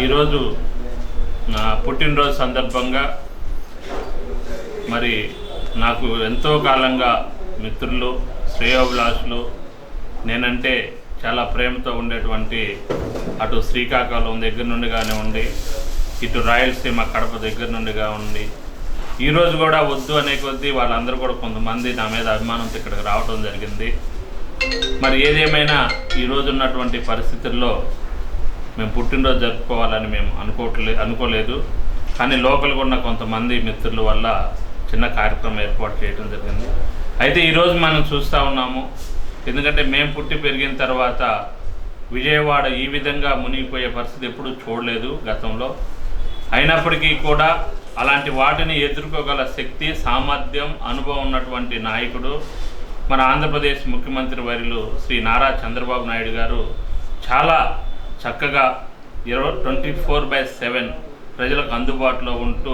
ఈరోజు నా పుట్టినరోజు సందర్భంగా మరి నాకు ఎంతో కాలంగా మిత్రులు, శ్రేయోభిలాషులు, నేనంటే చాలా ప్రేమతో ఉండేటువంటి అటు శ్రీకాకుళం దగ్గర నుండి కానివ్వండి, ఇటు రాయలసీమ కడప దగ్గర నుండిగా ఉండి ఈరోజు కూడా వద్దు అనే కొద్దీ వాళ్ళందరూ కూడా కొంతమంది నా మీద అభిమానంతో ఇక్కడికి రావడం జరిగింది. మరి ఏదేమైనా ఈరోజు ఉన్నటువంటి పరిస్థితుల్లో మేము పుట్టినరోజు జరుపుకోవాలని మేము అనుకోలేదు. కానీ లోకల్గా ఉన్న కొంతమంది మిత్రుల వల్ల చిన్న కార్యక్రమం ఏర్పాటు చేయడం జరిగింది. అయితే ఈరోజు మనం చూస్తూ ఉన్నాము, ఎందుకంటే మేము పుట్టి పెరిగిన తర్వాత విజయవాడ ఈ విధంగా మునిగిపోయే పరిస్థితి ఎప్పుడూ చూడలేదు గతంలో. అయినప్పటికీ కూడా అలాంటి వాటిని ఎదుర్కోగల శక్తి, సామర్థ్యం, అనుభవం ఉన్నటువంటి నాయకుడు మన ఆంధ్రప్రదేశ్ ముఖ్యమంత్రి వర్యులు శ్రీ నారా చంద్రబాబు నాయుడు గారు చాలా చక్కగా 24/7 ప్రజలకు అందుబాటులో ఉంటూ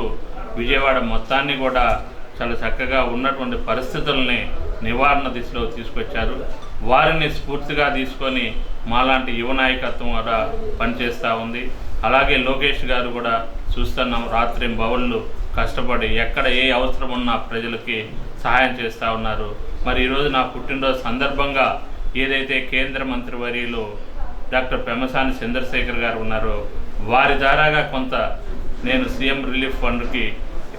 విజయవాడ మొత్తాన్ని కూడా చాలా చక్కగా ఉన్నటువంటి పరిస్థితుల్ని నివారణ దిశలో తీసుకొచ్చారు. వారిని స్ఫూర్తిగా తీసుకొని మాలాంటి యువ నాయకత్వం కూడా పనిచేస్తూ ఉంది. అలాగే లోకేష్ గారు కూడా చూస్తున్నాం, రాత్రి బవళ్ళు కష్టపడి ఎక్కడ ఏ అవసరం ఉన్నా ప్రజలకి సహాయం చేస్తూ ఉన్నారు. మరి ఈరోజు నా పుట్టినరోజు సందర్భంగా ఏదైతే కేంద్ర మంత్రివర్యులు డాక్టర్ పెమ్మసాని చంద్రశేఖర్ గారు ఉన్నారో వారి ద్వారాగా కొంత నేను సీఎం రిలీఫ్ ఫండ్కి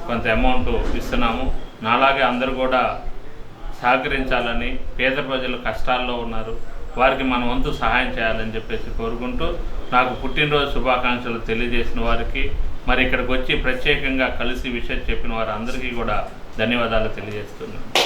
కొంత అమౌంట్ ఇస్తున్నాము. నాలాగే అందరూ కూడా సహకరించాలని, పేద ప్రజలు కష్టాల్లో ఉన్నారు, వారికి మన వంతు సహాయం చేయాలని చెప్పేసి కోరుకుంటూ నాకు పుట్టినరోజు శుభాకాంక్షలు తెలియజేసిన వారికి, మరి ఇక్కడికి వచ్చి ప్రత్యేకంగా కలిసి విషయం చెప్పిన వారందరికీ కూడా ధన్యవాదాలు తెలియజేస్తున్నాను.